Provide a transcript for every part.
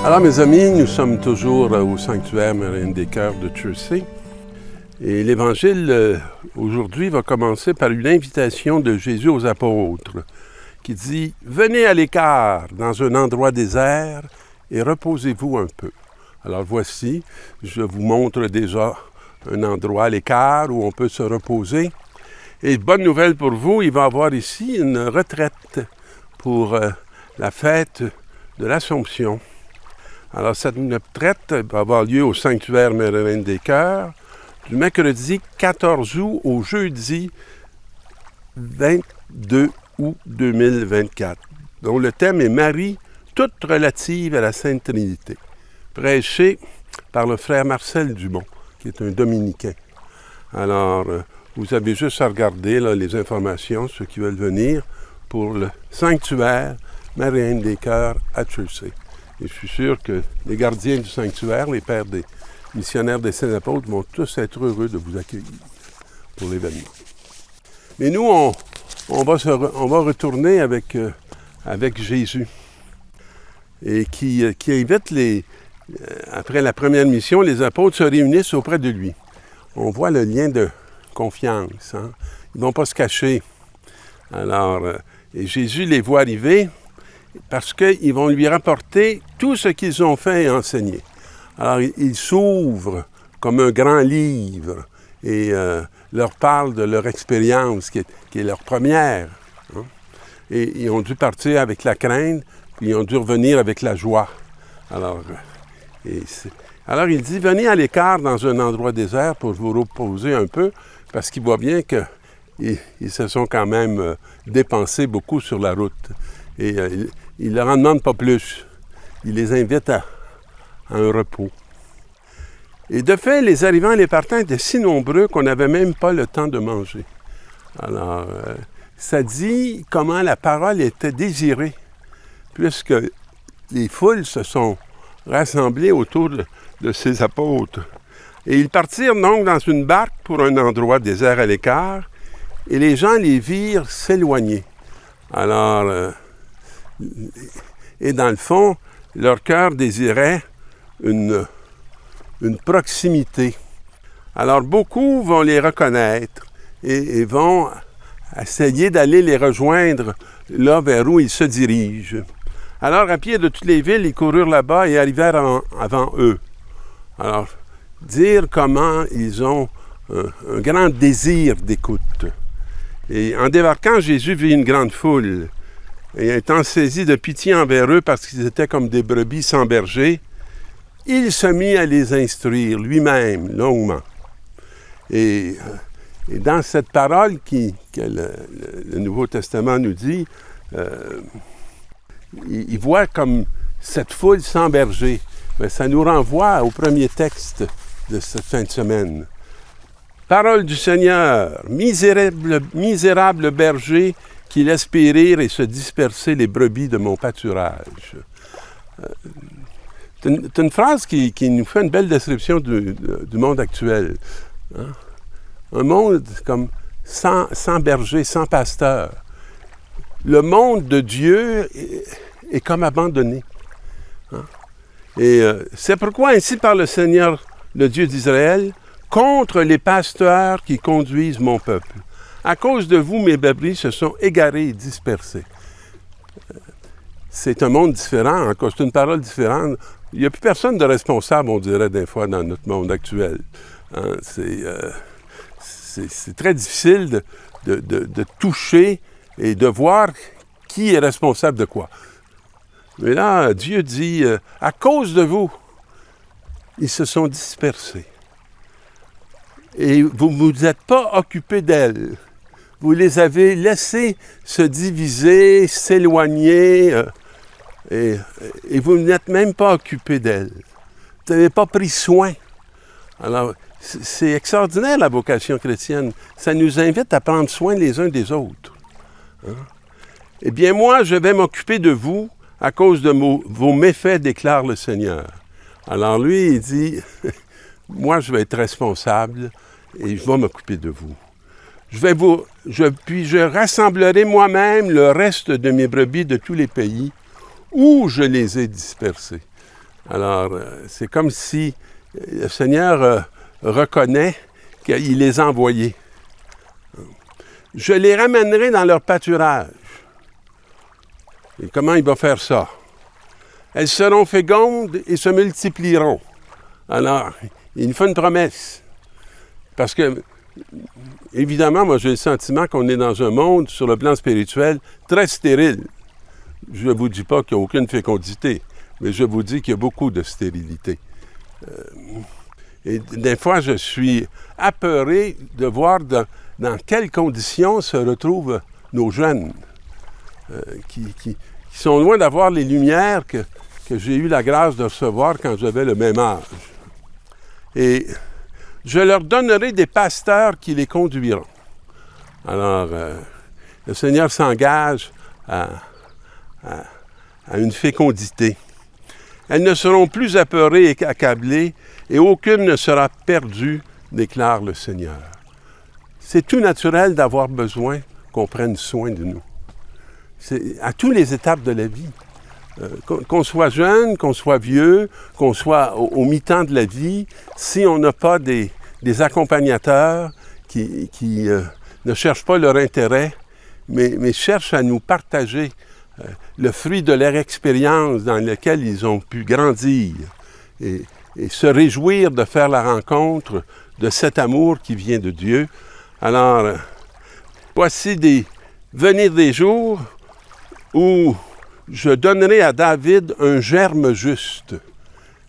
Alors mes amis, nous sommes toujours au sanctuaire Marianne des Cœurs de Chelsea. Et l'Évangile aujourd'hui va commencer par une invitation de Jésus aux apôtres qui dit « Venez à l'écart dans un endroit désert et reposez-vous un peu. » Alors voici, je vous montre déjà un endroit à l'écart où on peut se reposer. Et bonne nouvelle pour vous, il va y avoir ici une retraite pour la fête de l'Assomption. Alors, cette retraite va avoir lieu au sanctuaire Marianne des Cœurs du mercredi 14 août au jeudi 22 août 2024, dont le thème est « Marie, toute relative à la Sainte Trinité », prêché par le frère Marcel Dumont, qui est un dominicain. Alors, vous avez juste à regarder là, les informations, ceux qui veulent venir, pour le sanctuaire Marianne des Cœurs à Chelsea. Et je suis sûr que les gardiens du sanctuaire, les pères des missionnaires des Saints Apôtres, vont tous être heureux de vous accueillir pour l'événement. Mais nous, on va retourner avec Jésus et qui invite après la première mission, les apôtres se réunissent auprès de lui. On voit le lien de confiance. Hein? Ils ne vont pas se cacher. Alors, et Jésus les voit arriver parce qu'ils vont lui rapporter tout ce qu'ils ont fait et enseigné. Alors, il s'ouvre comme un grand livre et leur parle de leur expérience, qui est leur première. Hein? Et ils ont dû partir avec la crainte, puis ils ont dû revenir avec la joie. Alors, il dit, venez à l'écart dans un endroit désert pour vous reposer un peu, parce qu'il voit bien qu'ils se sont quand même dépensés beaucoup sur la route. Et il ne leur en demande pas plus. Il les invite à un repos. Et de fait, les arrivants et les partants étaient si nombreux qu'on n'avait même pas le temps de manger. Alors, ça dit comment la parole était désirée, puisque les foules se sont rassemblées autour de ces apôtres. Et ils partirent donc dans une barque pour un endroit désert à l'écart, et les gens les virent s'éloigner. Alors, et dans le fond, leur cœur désirait une proximité. Alors, beaucoup vont les reconnaître et vont essayer d'aller les rejoindre là vers où ils se dirigent. Alors, à pied de toutes les villes, ils coururent là-bas et arrivèrent avant eux. Alors, dire comment ils ont un grand désir d'écoute. Et en débarquant, Jésus vit une grande foule. Et étant saisi de pitié envers eux parce qu'ils étaient comme des brebis sans berger, il se mit à les instruire lui-même, longuement. Et dans cette parole que le Nouveau Testament nous dit, il voit comme cette foule sans berger. Mais ça nous renvoie au premier texte de cette fin de semaine. Parole du Seigneur, misérable berger, qui laisse périr et se disperser les brebis de mon pâturage. C'est une phrase qui nous fait une belle description du monde actuel. Hein? Un monde comme sans berger, sans pasteur. Le monde de Dieu est comme abandonné. Hein? Et c'est pourquoi ainsi parle le Seigneur, le Dieu d'Israël, contre les pasteurs qui conduisent mon peuple. À cause de vous, mes brebis se sont égarées et dispersées. C'est un monde différent, encore c'est une parole différente. Il n'y a plus personne de responsable, on dirait des fois, dans notre monde actuel. Hein? C'est très difficile de toucher et de voir qui est responsable de quoi. Mais là, Dieu dit, à cause de vous, ils se sont dispersés. Et vous ne vous êtes pas occupés d'elles. Vous les avez laissés se diviser, s'éloigner, et vous n'êtes même pas occupés d'elles. Vous n'avez pas pris soin. Alors, c'est extraordinaire la vocation chrétienne. Ça nous invite à prendre soin les uns des autres. Hein? Eh bien, moi, je vais m'occuper de vous à cause de vos méfaits, déclare le Seigneur. Alors lui, il dit, moi, je vais être responsable et je vais m'occuper de vous. Puis je rassemblerai moi-même le reste de mes brebis de tous les pays où je les ai dispersés. Alors, c'est comme si le Seigneur reconnaît qu'il les a envoyés. Je les ramènerai dans leur pâturage. Et comment il va faire ça? Elles seront fécondes et se multiplieront. Alors, il nous fait une promesse. Parce que, évidemment, moi, j'ai le sentiment qu'on est dans un monde, sur le plan spirituel, très stérile. Je ne vous dis pas qu'il n'y a aucune fécondité, mais je vous dis qu'il y a beaucoup de stérilité. Et des fois, je suis apeuré de voir dans quelles conditions se retrouvent nos jeunes, qui sont loin d'avoir les lumières que j'ai eu la grâce de recevoir quand j'avais le même âge. Et je leur donnerai des pasteurs qui les conduiront. Alors, le Seigneur s'engage à une fécondité. Elles ne seront plus apeurées et accablées, et aucune ne sera perdue, déclare le Seigneur. C'est tout naturel d'avoir besoin qu'on prenne soin de nous. C'est à toutes les étapes de la vie. Qu'on soit jeune, qu'on soit vieux, qu'on soit au mi-temps de la vie, si on n'a pas des accompagnateurs qui ne cherchent pas leur intérêt, mais cherchent à nous partager le fruit de leur expérience dans laquelle ils ont pu grandir et se réjouir de faire la rencontre de cet amour qui vient de Dieu. Alors, voici venir des jours où je donnerai à David un germe juste.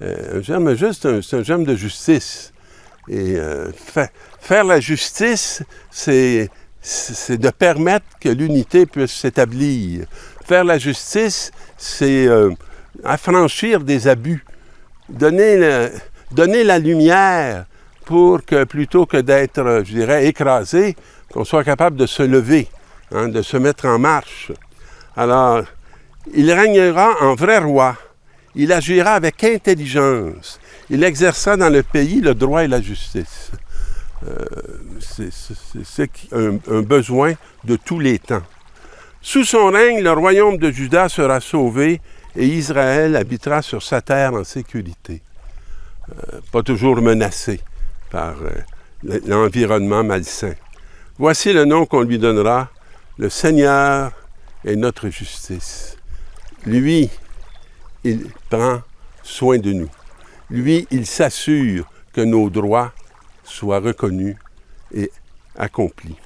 Un germe juste, c'est un germe de justice. Et faire la justice, c'est de permettre que l'unité puisse s'établir. Faire la justice, c'est affranchir des abus. Donner la lumière pour que, plutôt que d'être, je dirais, écrasé, qu'on soit capable de se lever, hein, de se mettre en marche. Alors, il régnera en vrai roi. Il agira avec intelligence. Il exercera dans le pays le droit et la justice. C'est un besoin de tous les temps. Sous son règne, le royaume de Juda sera sauvé et Israël habitera sur sa terre en sécurité. Pas toujours menacé par l'environnement malsain. Voici le nom qu'on lui donnera. Le Seigneur est notre justice. Lui, il prend soin de nous. Lui, il s'assure que nos droits soient reconnus et accomplis.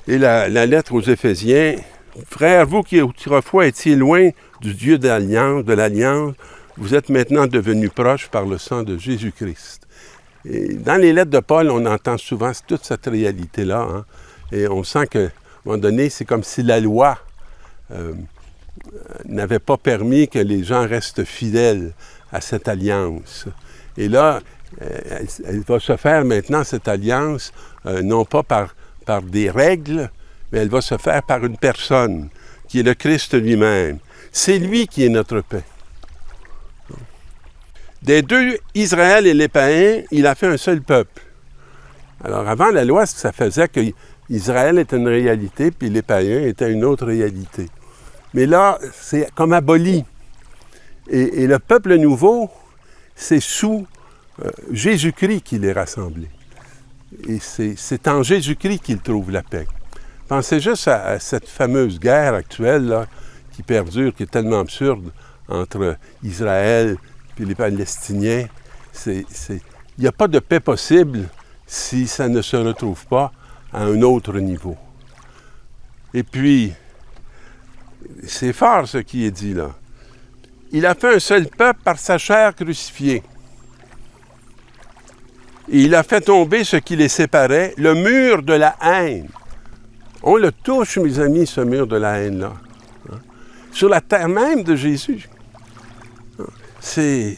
Et la lettre aux Éphésiens, « Frères, vous qui autrefois étiez loin du Dieu de l'Alliance, vous êtes maintenant devenus proches par le sang de Jésus-Christ. » Et dans les lettres de Paul, on entend souvent toute cette réalité-là. Hein? Et on sent qu'à un moment donné, c'est comme si la loi n'avait pas permis que les gens restent fidèles à cette alliance. Et là, elle va se faire maintenant, cette alliance, non pas par des règles, mais elle va se faire par une personne, qui est le Christ lui-même. C'est lui qui est notre paix. Des deux, Israël et les païens, il a fait un seul peuple. Alors avant la loi, ça faisait que Israël était une réalité, puis les païens étaient une autre réalité. Mais là, c'est comme aboli. Et le peuple nouveau, c'est sous Jésus-Christ qu'il est rassemblé. Et c'est en Jésus-Christ qu'il trouve la paix. Pensez juste à cette fameuse guerre actuelle là, qui perdure, qui est tellement absurde entre Israël et les Palestiniens. Il n'y a pas de paix possible si ça ne se retrouve pas à un autre niveau. Et puis, c'est fort ce qui est dit là. Il a fait un seul peuple par sa chair crucifiée. Et il a fait tomber ce qui les séparait, le mur de la haine. On le touche, mes amis, ce mur de la haine-là. Hein? Sur la terre même de Jésus. C'est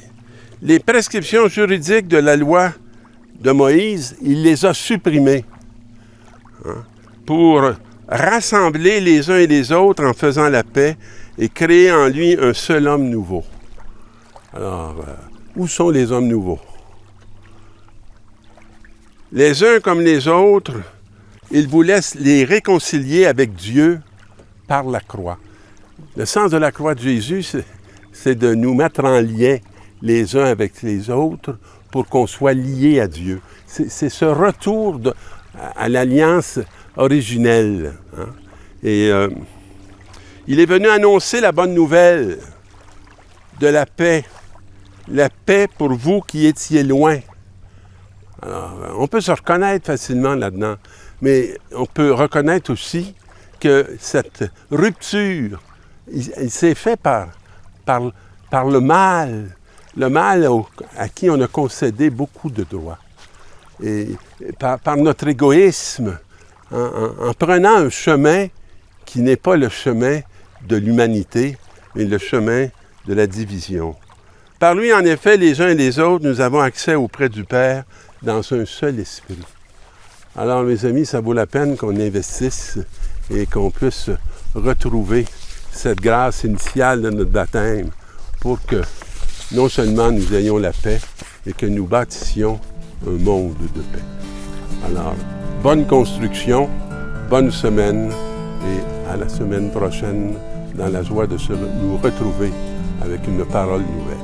les prescriptions juridiques de la loi de Moïse, il les a supprimées. Hein? Pour rassembler les uns et les autres en faisant la paix et créer en lui un seul homme nouveau. Alors, où sont les hommes nouveaux? Les uns comme les autres, il voulait les réconcilier avec Dieu par la croix. Le sens de la croix de Jésus, c'est de nous mettre en lien les uns avec les autres pour qu'on soit liés à Dieu. C'est ce retour à l'alliance originelle. Hein? Et il est venu annoncer la bonne nouvelle de la paix pour vous qui étiez loin. Alors, on peut se reconnaître facilement là-dedans, mais on peut reconnaître aussi que cette rupture, il s'est fait par le mal à qui on a concédé beaucoup de droits. Et par notre égoïsme, en prenant un chemin qui n'est pas le chemin de l'humanité, mais le chemin de la division. Par lui, en effet, les uns et les autres, nous avons accès auprès du Père dans un seul esprit. Alors, mes amis, ça vaut la peine qu'on investisse et qu'on puisse retrouver cette grâce initiale de notre baptême pour que non seulement nous ayons la paix, mais que nous bâtissions un monde de paix. Alors, bonne construction, bonne semaine et à la semaine prochaine dans la joie de nous retrouver avec une parole nouvelle.